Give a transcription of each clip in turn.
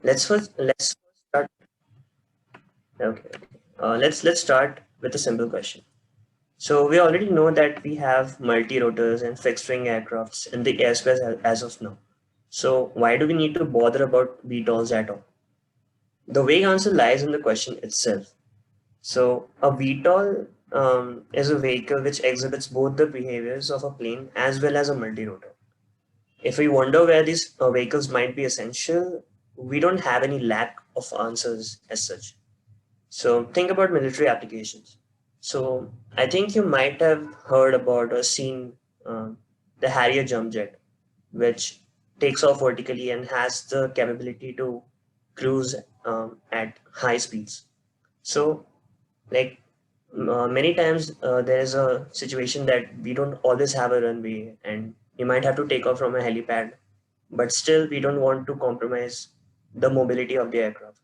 let's start. Okay, let's start with a simple question. So we already know that we have multi-rotors and fixed-wing aircrafts in the airspace as of now. So why do we need to bother about VTOLs at all? The vague answer lies in the question itself. So a VTOL is a vehicle which exhibits both the behaviors of a plane as well as a multi-rotor. If we wonder where these vehicles might be essential, we don't have any lack of answers as such. So think about military applications. So I think you might have heard about or seen the Harrier jump jet, which takes off vertically and has the capability to cruise at high speeds. So like many times there is a situation that we don't always have a runway and you might have to take off from a helipad, but still we don't want to compromise the mobility of the aircraft.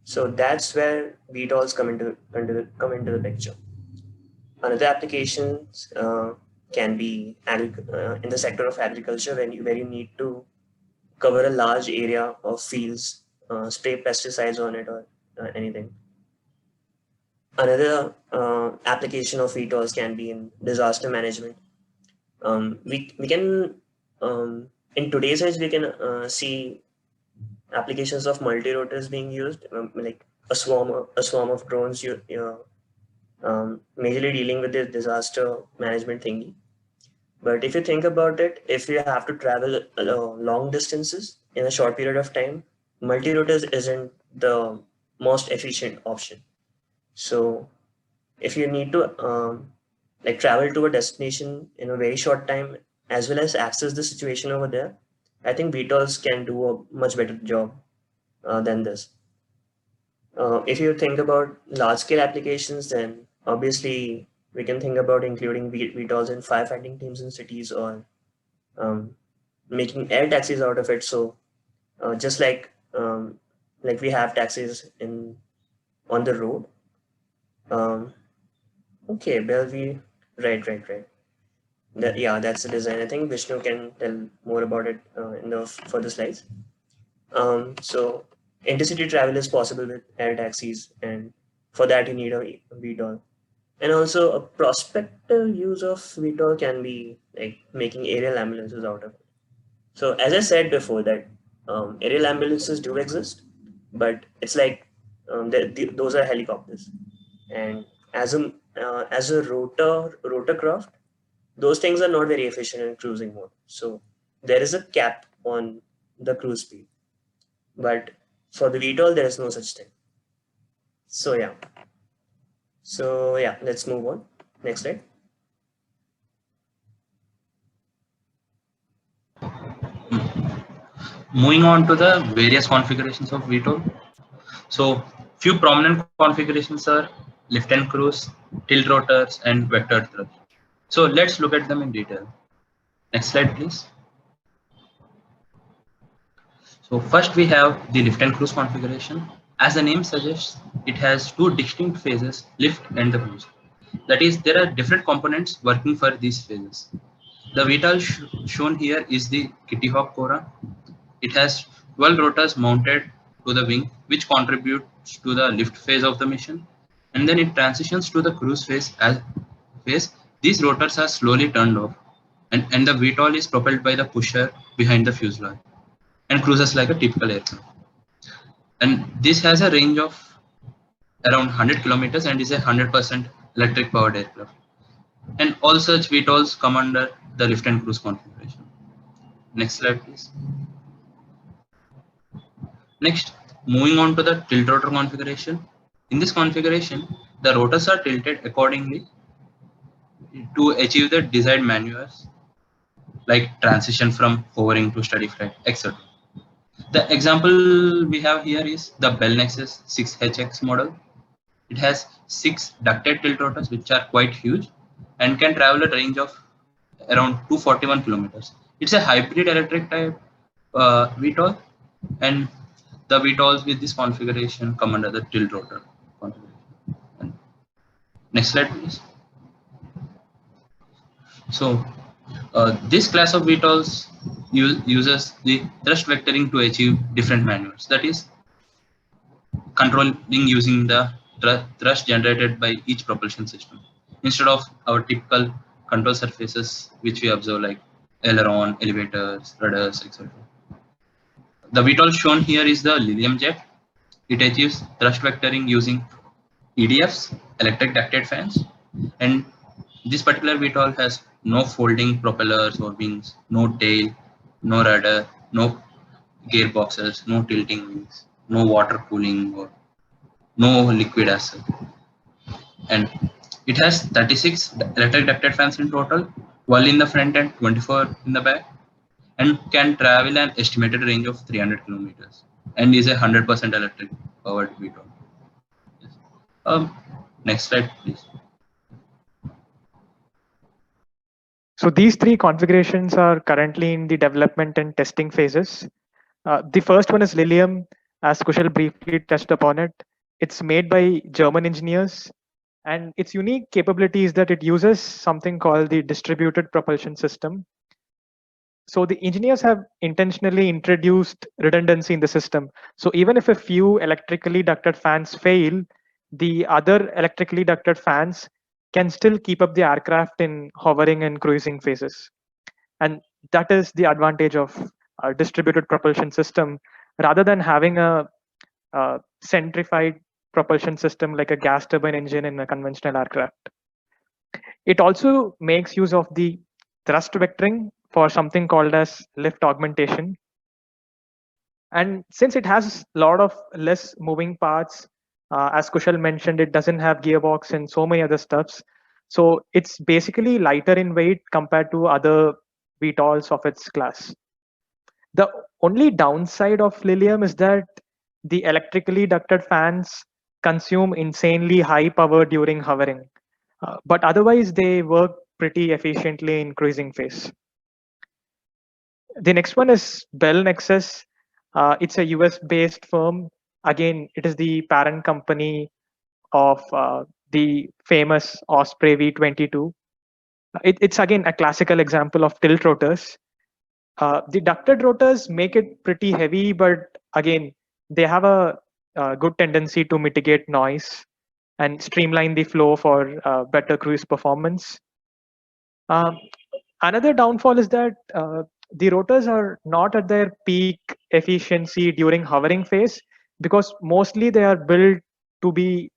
So that's where VTOLs come into the picture. Another applications can be in the sector of agriculture where you need to cover a large area of fields, spray pesticides on it or anything. Another application of VTOLs can be in disaster management. We can in today's age we can see applications of multi-rotors being used, like a swarm of drones. Majorly dealing with the disaster management thingy. But if you think about it, if you have to travel long distances in a short period of time, multi-rotors isn't the most efficient option. So if you need to like travel to a destination in a very short time as well as access the situation over there, I think VTOLs can do a much better job than this. If you think about large scale applications, then obviously we can think about including VTOLs in firefighting teams in cities or um, making air taxis out of it. So just like we have taxis in on the road. Um, okay, Bellevue, right. Yeah, that's the design. I think Vishnu can tell more about it in the further slides. So intercity travel is possible with air taxis, and for that you need a VTOL. And also a prospective use of VTOL can be like making aerial ambulances out of it. So as I said before that aerial ambulances do exist, but it's like those are helicopters. And as a rotorcraft, those things are not very efficient in cruising mode. So there is a cap on the cruise speed. But for the VTOL, there is no such thing. So yeah. So yeah, let's move on. Next slide. Moving on to the various configurations of VTOL. So few prominent configurations are lift and cruise, tilt rotors, and vector thrust. So let's look at them in detail. Next slide, please. So first we have the lift and cruise configuration. As the name suggests, it has two distinct phases, lift and the cruise. That is, there are different components working for these phases. The VTOL shown here is the Kitty Hawk Cora. It has 12 rotors mounted to the wing, which contributes to the lift phase of the mission. And then it transitions to the cruise phase. These rotors are slowly turned off, and the VTOL is propelled by the pusher behind the fuselage and cruises like a typical aircraft. And this has a range of around 100 kilometers and is a 100% electric powered aircraft. And all such VTOLs come under the lift and cruise configuration. Next slide, please. Next, moving on to the tilt rotor configuration. In this configuration, the rotors are tilted accordingly to achieve the desired maneuvers like transition from hovering to steady flight, etc. The example we have here is the Bell Nexus 6HX model. It has 6 ducted tilt rotors which are quite huge and can travel a range of around 241 kilometers. It's a hybrid electric type VTOL, and the VTOLs with this configuration come under the tilt rotor configuration. And next slide, please. So this class of VTOLs uses the thrust vectoring to achieve different maneuvers. That is, controlling using the thrust generated by each propulsion system instead of our typical control surfaces which we observe like aileron, elevators, rudders, etc. The VTOL shown here is the Lilium jet. It achieves thrust vectoring using EDFs, electric ducted fans, and this particular VTOL has no folding propellers or wings, no tail, no rudder, no gearboxes, no tilting wings, no water cooling or no liquid as such. And it has 36 electric ducted fans in total, 12 in the front and 24 in the back, and can travel an estimated range of 300 kilometers and is a 100% electric powered VTOL. Yes. Next slide, please. So these three configurations are currently in the development and testing phases. The first one is Lilium, as Kushal briefly touched upon it. It's made by German engineers, and its unique capability is that it uses something called the distributed propulsion system. So the engineers have intentionally introduced redundancy in the system. So even if a few electrically ducted fans fail, the other electrically ducted fans can still keep up the aircraft in hovering and cruising phases. And that is the advantage of a distributed propulsion system rather than having a centrified propulsion system like a gas turbine engine in a conventional aircraft. It also makes use of the thrust vectoring for something called as lift augmentation. And since it has a lot of less moving parts, as Kushal mentioned, it doesn't have gearbox and so many other stuffs. So it's basically lighter in weight compared to other VTOLs of its class. The only downside of Lilium is that the electrically ducted fans consume insanely high power during hovering. But otherwise, they work pretty efficiently in cruising phase. The next one is Bell Nexus. It's a US based firm. Again, it is the parent company of the famous Osprey V22. It's again a classical example of tilt rotors. The ducted rotors make it pretty heavy, but again, they have a good tendency to mitigate noise and streamline the flow for better cruise performance. Um, Another downfall is that the rotors are not at their peak efficiency during hovering phase because mostly they are built to be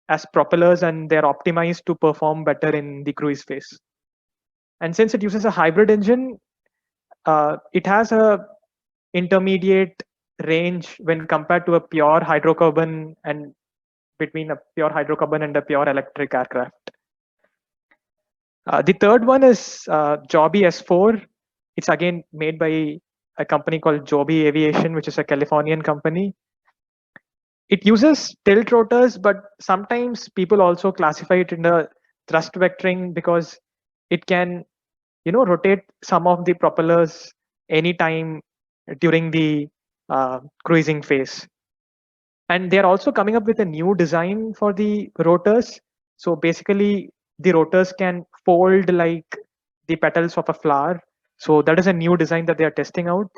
as propellers and they're optimized to perform better in the cruise phase. And since it uses a hybrid engine, it has a intermediate range when compared to a pure hydrocarbon and between a pure hydrocarbon and a pure electric aircraft. The third one is Joby S4. It's again made by a company called Joby Aviation, which is a Californian company. It uses tilt rotors, but sometimes people also classify it in the thrust vectoring because it can, rotate some of the propellers anytime during the cruising phase. And they're also coming up with a new design for the rotors. So basically, the rotors can fold like the petals of a flower. So that is a new design that they are testing out.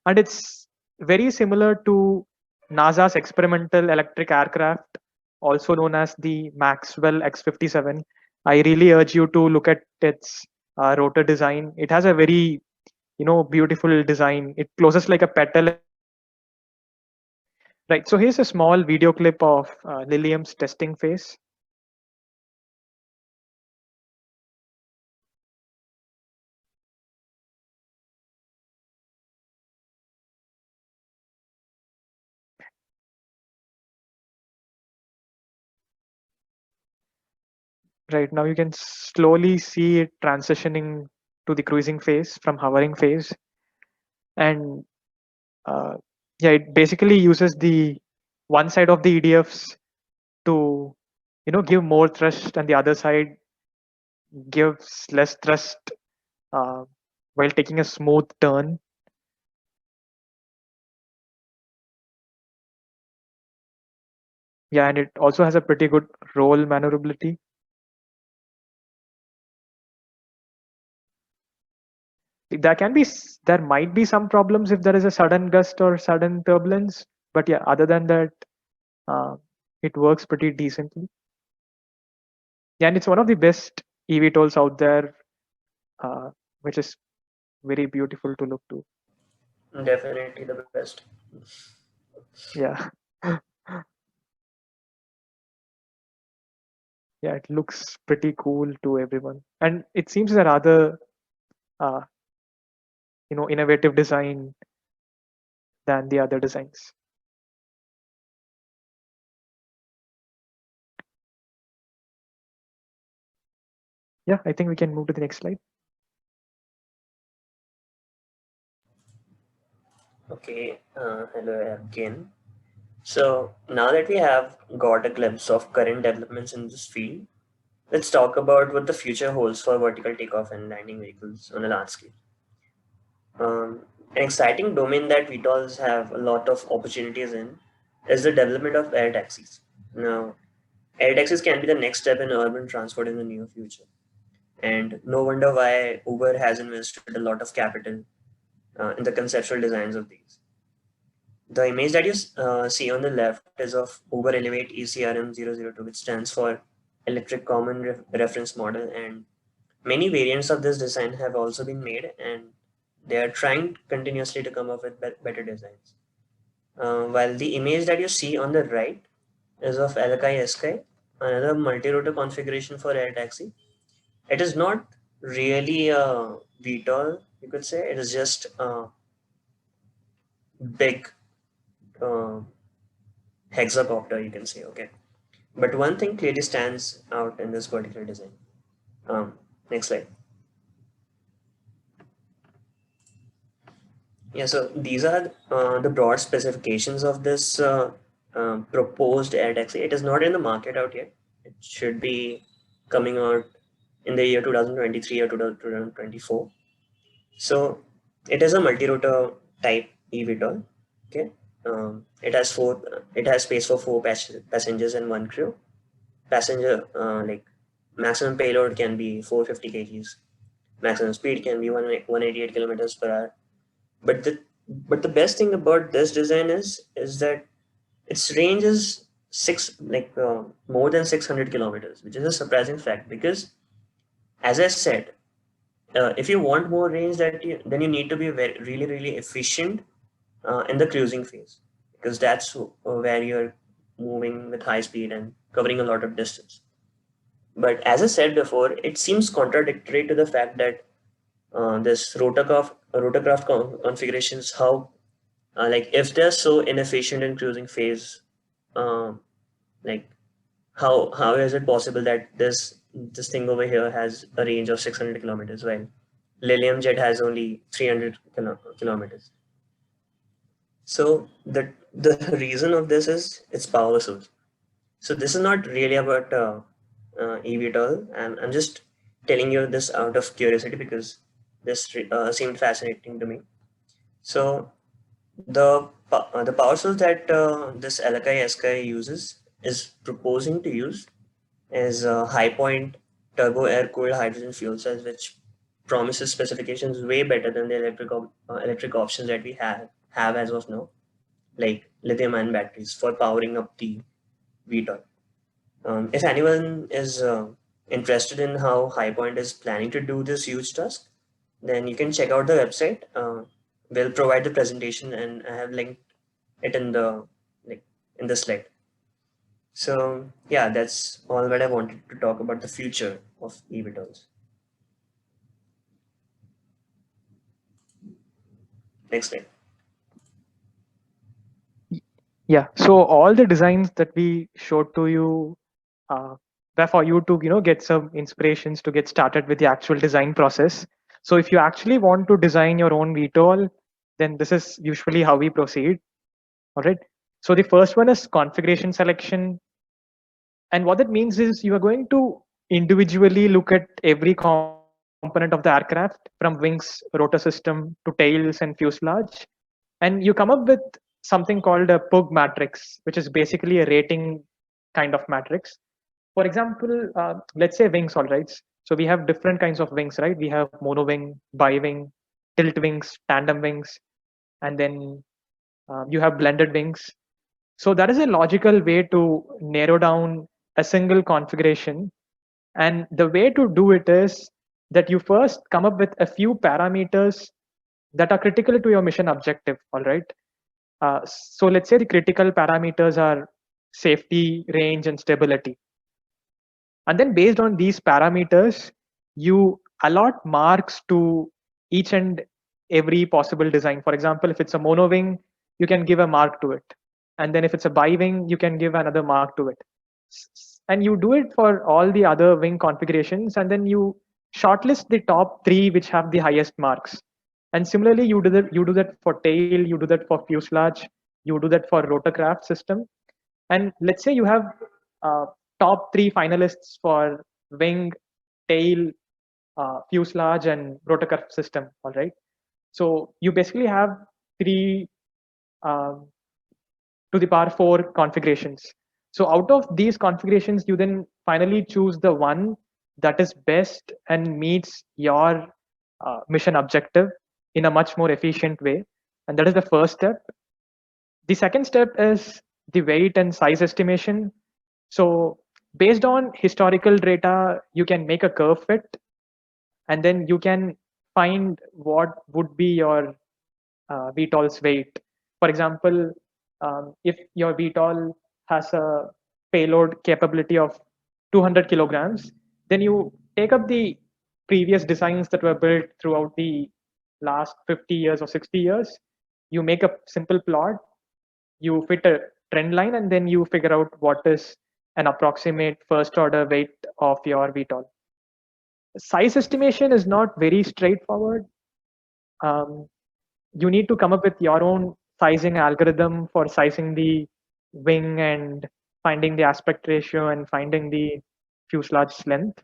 And it's very similar to NASA's experimental electric aircraft, also known as the Maxwell X-57. I really urge you to look at its rotor design. It has a very, beautiful design. It closes like a petal. Right. So here's a small video clip of Lilium's testing phase. Right now you can slowly see it transitioning to the cruising phase from hovering phase. And yeah, it basically uses the one side of the EDFs to, give more thrust and the other side gives less thrust uh, while taking a smooth turn. Yeah, and it also has a pretty good roll maneuverability. there might be some problems if there is a sudden gust or sudden turbulence, but yeah, other than that, it works pretty decently. Yeah, and it's one of the best eVTOLs out there, which is very beautiful to look to. Definitely the best. Yeah. Yeah, it looks pretty cool to everyone, and it seems a rather uh, innovative design than the other designs. Yeah, I think we can move to the next slide. Okay, hello again. So now that we have got a glimpse of current developments in this field, let's talk about what the future holds for vertical takeoff and landing vehicles on a large scale. An exciting domain that VTOLs have a lot of opportunities in is the development of air taxis. Now, air taxis can be the next step in urban transport in the near future. And no wonder why Uber has invested a lot of capital in the conceptual designs of these. The image that you see on the left is of Uber Elevate ECRM002, which stands for Electric Common Reference Model. And many variants of this design have also been made, and they are trying continuously to come up with better designs. While the image that you see on the right is of Alakai Sky, another multi-rotor configuration for air taxi. It is not really a VTOL, you could say. It is just a big uh, hexacopter, you can say, okay. But one thing clearly stands out in this particular design. Next slide. Yeah, so these are the broad specifications of this proposed air taxi. It is not in the market out yet. It should be coming out in the year 2023 or 2024. So it is a multi-rotor type eVTOL. Okay, it has space for four passengers and one crew. Passenger like maximum payload can be 450 kgs. Maximum speed can be 188 kilometers per hour. But the best thing about this design is that its range is more than 600 kilometers, which is a surprising fact because, as I said, if you want more range, then you need to be really efficient in the cruising phase, because that's where you're moving with high speed and covering a lot of distance. But as I said before, it seems contradictory to the fact that this rotorcraft configurations, how like if they're so inefficient in cruising phase, um, like how is it possible that this thing over here has a range of 600 kilometers while Lilium Jet has only 300 kilometers? So the reason of this is its power source. So this is not really about eVTOL. I'm just telling you this out of curiosity because this seemed fascinating to me. So the power source that this Alakai Sky uses is proposing to use is high point turbo air cooled hydrogen fuel cells, which promises specifications way better than the electric options that we have as of now, like lithium ion batteries for powering up the VTOL. If anyone is interested in how Highpoint is planning to do this huge task, then you can check out the website. We'll provide the presentation, and I have linked it in the like in the slide. So yeah, that's all that I wanted to talk about the future of eVTOLs. Next slide. Yeah, so all the designs that we showed to you were for you to get some inspirations to get started with the actual design process. So if you actually want to design your own VTOL, then this is usually how we proceed. All right. So the first one is configuration selection, and what that means is you are going to individually look at every component of the aircraft, from wings, rotor system to tails and fuselage, and you come up with something called a PUG matrix, which is basically a rating kind of matrix. For example, let's say wings, all right. So we have different kinds of wings, right? We have mono wing, bi wing, tilt wings, tandem wings, and then you have blended wings. So that is a logical way to narrow down a single configuration. And the way to do it is that you first come up with a few parameters that are critical to your mission objective. All right. So let's say the critical parameters are safety, range, and stability. And then based on these parameters, you allot marks to each and every possible design. For example, if it's a mono wing, you can give a mark to it. And then if it's a bi-wing, you can give another mark to it. And you do it for all the other wing configurations, and then you shortlist the top 3 which have the highest marks. And similarly, you do that for tail, you do that for fuselage, you do that for rotorcraft system. And let's say you have top 3 finalists for wing, tail, fuselage, and rotorcraft system. All right. So you basically have 3 to the power 4 configurations. So out of these configurations, you then finally choose the one that is best and meets your mission objective in a much more efficient way. And that is the first step. The second step is the weight and size estimation. So based on historical data, you can make a curve fit, and then you can find what would be your VTOL's weight. For example, if your VTOL has a payload capability of 200 kilograms, then you take up the previous designs that were built throughout the last 50 years or 60 years, you make a simple plot, you fit a trend line, and then you figure out what is an approximate first order weight of your VTOL. Size estimation is not very straightforward. You need to come up with your own sizing algorithm for sizing the wing and finding the aspect ratio and finding the fuselage length.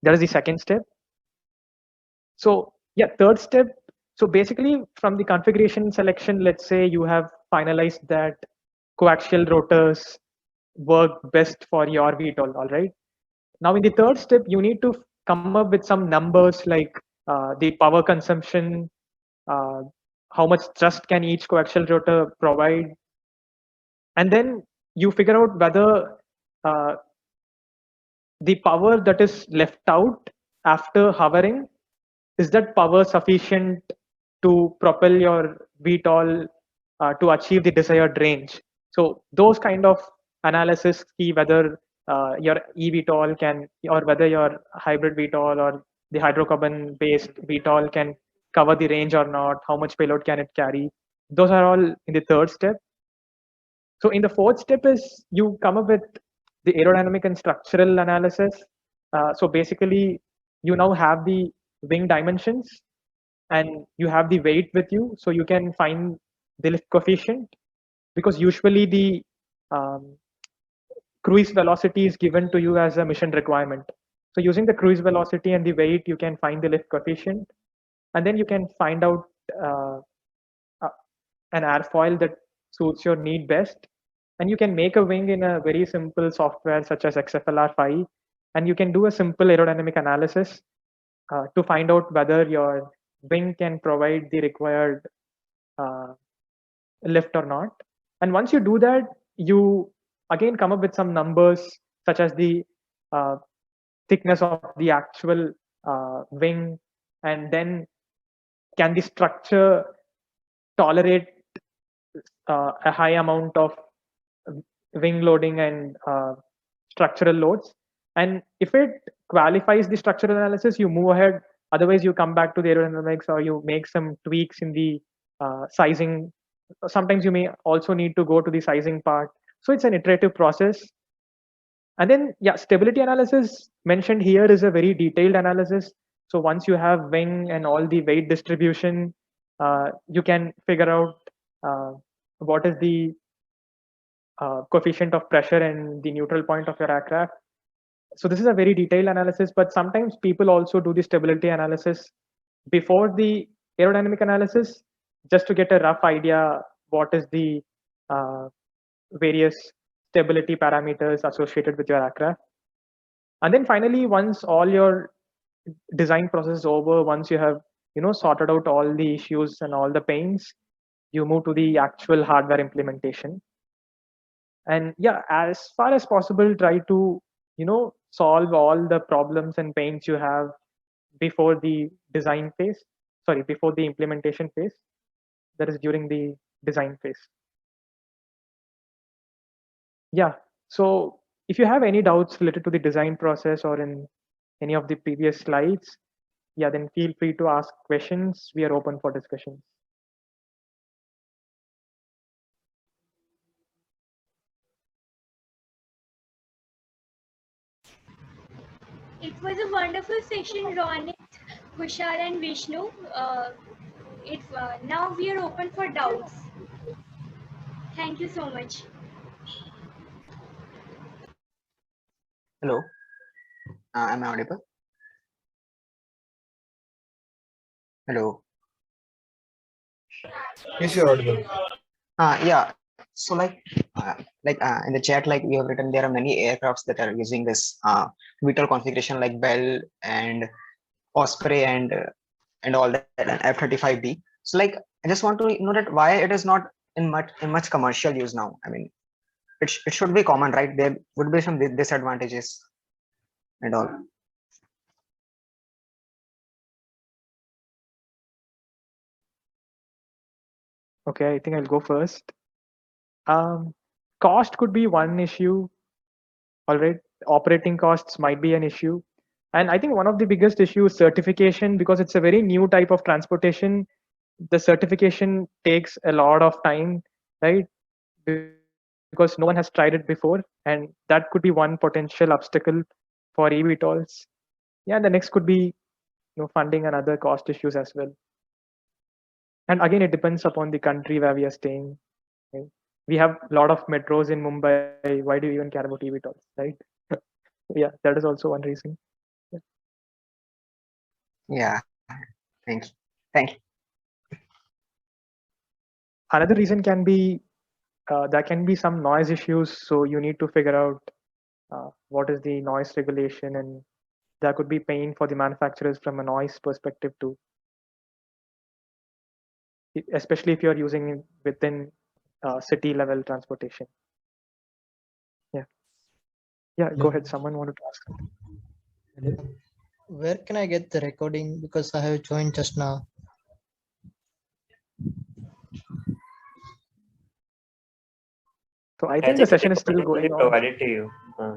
That is the second step. So yeah, third step. So basically from the configuration selection, let's say you have finalized that coaxial rotors work best for your VTOL, all right? Now in the third step, you need to come up with some numbers like the power consumption, how much thrust can each coaxial rotor provide, and then you figure out whether the power that is left out after hovering, is that power sufficient to propel your VTOL to achieve the desired range. So those kind of analysis see whether your eVTOL can, or whether your hybrid VTOL or the hydrocarbon based VTOL can cover the range or not, how much payload can it carry. Those are all in the third step. So in the fourth step is you come up with the aerodynamic and structural analysis. So basically you now have the wing dimensions and you have the weight with you, so you can find the lift coefficient, because usually the cruise velocity is given to you as a mission requirement. So using the cruise velocity and the weight, you can find the lift coefficient, and then you can find out an airfoil that suits your need best. And you can make a wing in a very simple software such as XFLR5, and you can do a simple aerodynamic analysis to find out whether your wing can provide the required lift or not. And once you do that, you again come up with some numbers such as the thickness of the actual wing, and then can the structure tolerate a high amount of wing loading and structural loads. And if it qualifies the structural analysis, you move ahead. Otherwise, you come back to the aerodynamics, or you make some tweaks in the sizing. Sometimes you may also need to go to the sizing part. So it's an iterative process. And then, yeah, stability analysis mentioned here is a very detailed analysis. So once you have wing and all the weight distribution, you can figure out what is the coefficient of pressure and the neutral point of your aircraft. So this is a very detailed analysis, but sometimes people also do the stability analysis before the aerodynamic analysis, just to get a rough idea what is the various stability parameters associated with your aircraft. And then finally, once all your design process is over, once you have sorted out all the issues and all the pains, you move to the actual hardware implementation. And yeah, as far as possible, try to solve all the problems and pains you have before the design phase, sorry, before the implementation phase, that is during the design phase. Yeah, so if you have any doubts related to the design process or in any of the previous slides, yeah, then feel free to ask questions. We are open for discussions. It was a wonderful session, Ronit, Kushal, and Vishnu. Now we are open for doubts. Thank you so much. Hello, am I audible? Hello. Yes, you're audible. Yeah. So in the chat, like you have written, there are many aircrafts that are using this VTOL configuration, like Bell and Osprey and all that, and F-35B. So like, I just want to know that why it is not in much commercial use now. I mean, it should be common, right? There would be some disadvantages and all. Okay, I think I'll go first. Cost could be one issue. All right, operating costs might be an issue. And I think one of the biggest issues is certification, because it's a very new type of transportation. The certification takes a lot of time, right? Because no one has tried it before, and that could be one potential obstacle for eVTOLs. Yeah, the next could be funding and other cost issues as well. And again, it depends upon the country where we are staying. Right? We have a lot of metros in Mumbai. Why do you even care about eVTOLs, right? Yeah, that is also one reason. Yeah. Thank you. Another reason can be there can be some noise issues. So you need to figure out what is the noise regulation, and there could be pain for the manufacturers from a noise perspective too, especially if you're using it within city level transportation. Yeah, go ahead. Someone wanted to ask something. Where can I get the recording? Because I have joined just now. So I think the session is still It will going be on. provided to you.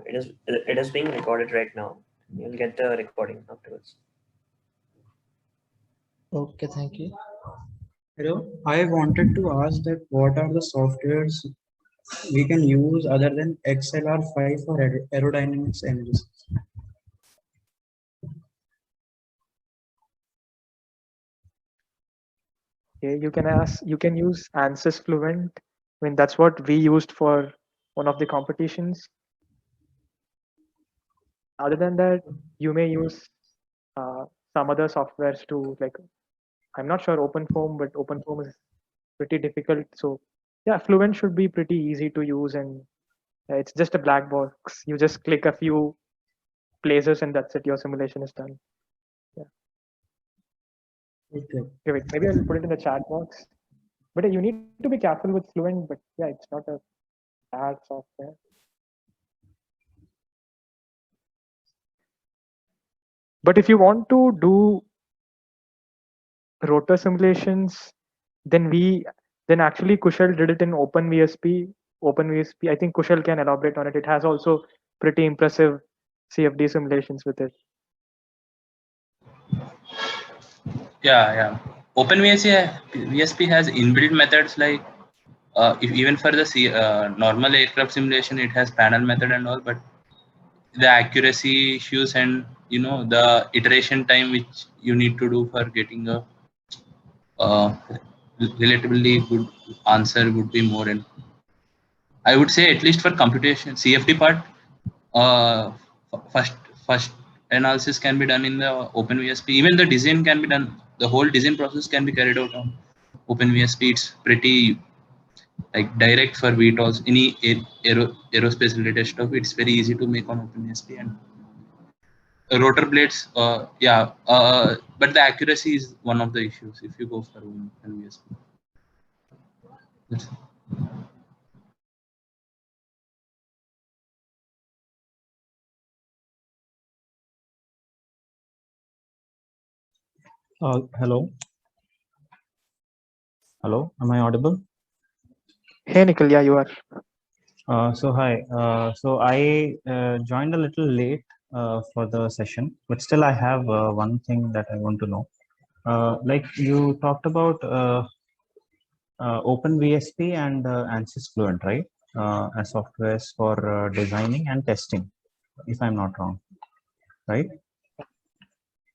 It is being recorded right now. You'll get the recording afterwards. Okay, thank you. Hello, I wanted to ask that what are the softwares we can use other than XLR5 for aerodynamics analysis? Okay, you can use ANSYS Fluent. I mean, that's what we used for one of the competitions. Other than that, you may use some other softwares too. Like, I'm not sure OpenFOAM, but OpenFOAM is pretty difficult. So yeah, Fluent should be pretty easy to use, and it's just a black box. You just click a few places and that's it. Your simulation is done. Yeah. Okay. Okay, wait, maybe I'll put it in the chat box. But you need to be careful with Fluent. But yeah, it's not a bad software. But if you want to do rotor simulations, then actually Kushal did it in OpenVSP. I think Kushal can elaborate on it. It has also pretty impressive CFD simulations with it. Yeah. OpenVSP has inbuilt methods like even for the normal aircraft simulation, it has panel method and all, but the accuracy issues and the iteration time which you need to do for getting a relatively good answer would be more. And I would say at least for computation CFD part, uh, first analysis can be done in the OpenVSP. Even the design can be done. The whole design process can be carried out on OpenVSP. It's pretty like direct for VTOLs. Any aerospace related stuff, it's very easy to make on OpenVSP. And rotor blades, but the accuracy is one of the issues if you go for one VSP. That's it. Hello. Hello, am I audible? Hey, Nikhil, yeah, you are. So hi. So I joined a little late for the session, but still I have one thing that I want to know. Like you talked about OpenVSP and ANSYS Fluent, right? As softwares for designing and testing, if I'm not wrong, right?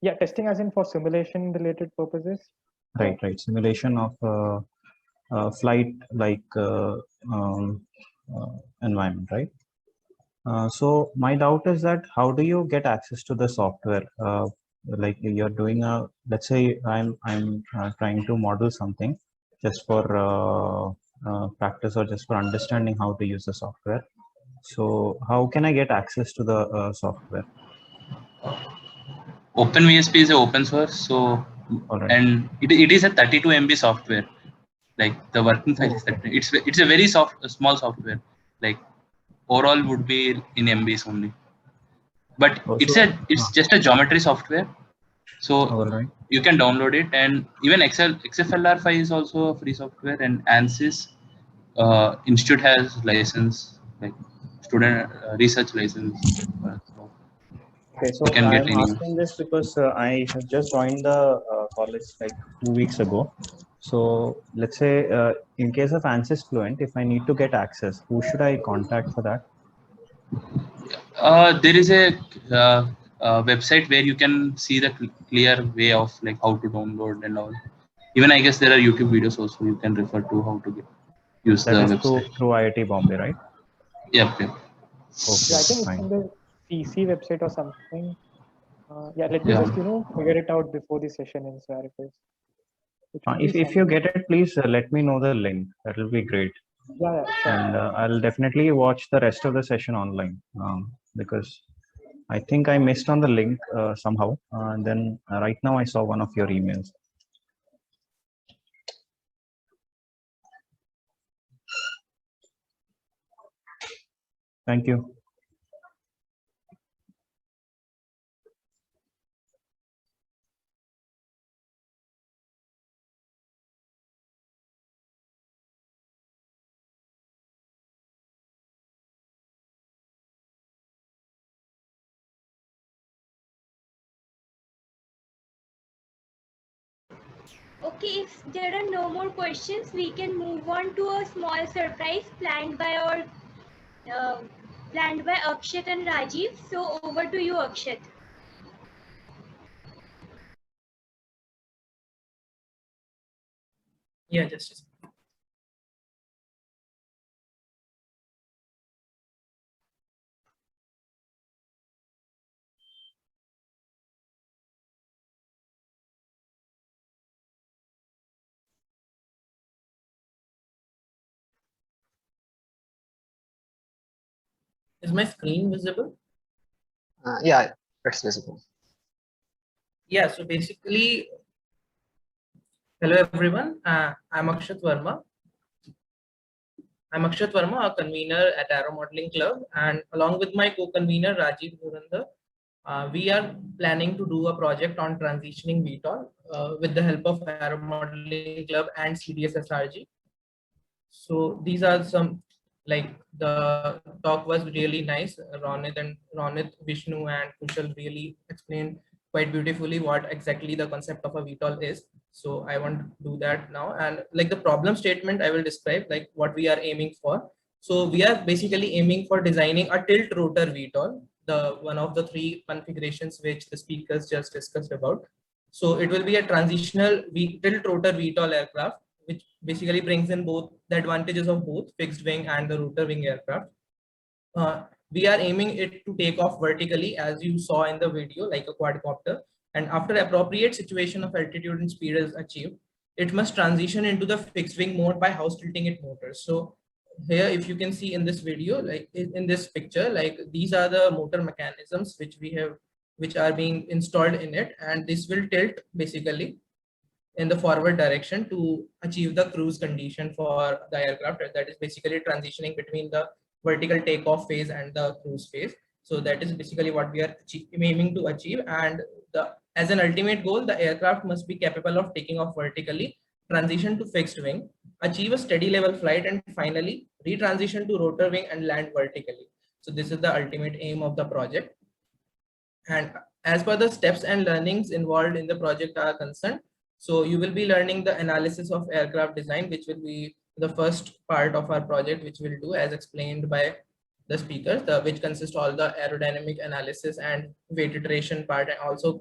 Yeah, testing as in for simulation related purposes. Right, right. Simulation of flight like environment, right? So my doubt is that how do you get access to the software? Like you're doing a, let's say I'm trying to model something just for practice or just for understanding how to use the software. So how can I get access to the software? OpenVSP is a open source, so All right. and it is a 32 MB software. Like the working file is that it's a very small software. Like overall would be in MBs only. But it's just a geometry software, so All right. you can download it, and even XFLR5 is also a free software, and ANSYS Institute has license, like student research license. So Okay, so you can get I'm any. asking this because I have just joined the college like 2 weeks ago. So let's say in case of ANSYS Fluent, if I need to get access, who should I contact for that? There is a website where you can see the clear way of like how to download and all. Even I guess there are YouTube videos also you can refer to how to use That the is website. through IIT Bombay, right? Yep. Yeah, I think it's on the CC website or something. Yeah, let me just figure it out before the session ends, where it is. If you get it, please let me know the link. That will be great. Yeah, sure. And I'll definitely watch the rest of the session online because I think I missed on the link somehow. And then right now I saw one of your emails. Thank you. Okay, if there are no more questions, we can move on to a small surprise planned by Akshat and Rajiv. So over to you, Akshat. Yeah, just a second. Is my screen visible? Yeah, it's visible. Yeah, so basically, hello everyone. I'm Akshat Verma. A convener at Aero Modeling Club, and along with my co-convener Rajiv Dhurandhar, we are planning to do a project on transitioning VTOL with the help of Aero Modeling Club and CDSSRG. So these are some, like, the talk was really nice. Ronit, Vishnu, and Kushal really explained quite beautifully what exactly the concept of a VTOL is. So I want to do that now, and like the problem statement I will describe like what we are aiming for. So we are basically aiming for designing a tilt rotor VTOL, the one of the three configurations which the speakers just discussed about. So it will be a transitional tilt rotor VTOL aircraft, which basically brings in both the advantages of both fixed wing and the rotor wing aircraft. We are aiming it to take off vertically, as you saw in the video, like a quadcopter. And after appropriate situation of altitude and speed is achieved, it must transition into the fixed wing mode by house tilting its motors. So here, if you can see in this video, like in this picture, like these are the motor mechanisms which we have which are being installed in it, and this will tilt basically in the forward direction to achieve the cruise condition for the aircraft. That is basically transitioning between the vertical takeoff phase and the cruise phase. So that is basically what we are aiming to achieve. And as an ultimate goal, the aircraft must be capable of taking off vertically, transition to fixed wing, achieve a steady level flight, and finally retransition to rotor wing and land vertically. So this is the ultimate aim of the project. And as per the steps and learnings involved in the project are concerned, so you will be learning the analysis of aircraft design, which will be the first part of our project, which we'll do as explained by the speakers, which consists all the aerodynamic analysis and weight iteration part, and also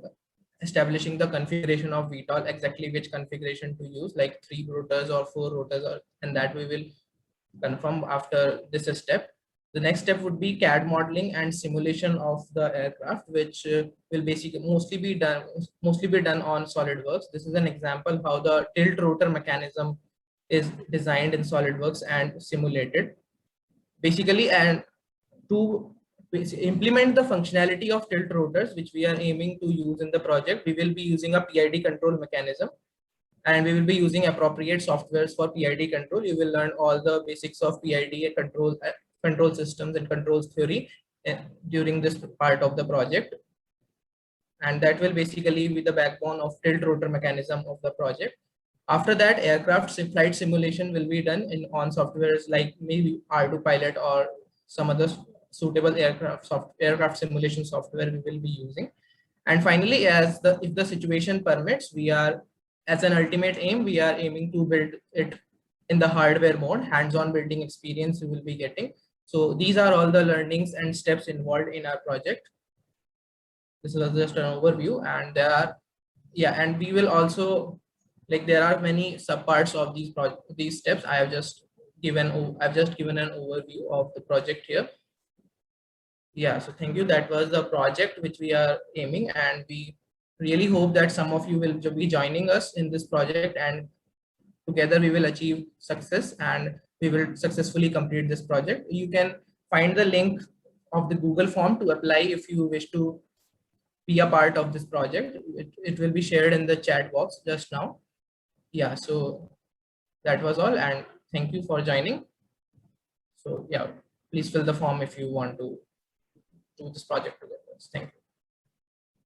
establishing the configuration of VTOL, exactly which configuration to use, like 3 rotors or 4 rotors, and that we will confirm after this step. The next step would be CAD modeling and simulation of the aircraft, which will basically mostly be done on SolidWorks. This is an example how the tilt rotor mechanism is designed in SolidWorks and simulated. Basically, and to implement the functionality of tilt rotors, which we are aiming to use in the project, we will be using a PID control mechanism, and we will be using appropriate softwares for PID control. You will learn all the basics of PID control systems and controls theory during this part of the project. And that will basically be the backbone of tilt rotor mechanism of the project. After that, aircraft flight simulation will be done on softwares like maybe R2Pilot or some other suitable aircraft simulation software we will be using. And finally, if the situation permits, we are, as an ultimate aim, we are aiming to build it in the hardware mode, hands-on building experience we will be getting. So these are all the learnings and steps involved in our project. This is just an overview, and and we will also, like, there are many subparts of these steps. I've just given an overview of the project here. Yeah, so thank you. That was the project which we are aiming, and we really hope that some of you will be joining us in this project, and together we will achieve success and we will successfully complete this project. You can find the link of the Google form to apply if you wish to be a part of this project. It will be shared in the chat box just now. Yeah, so that was all, and thank you for joining. So yeah, please fill the form if you want to do this project together. Thank you.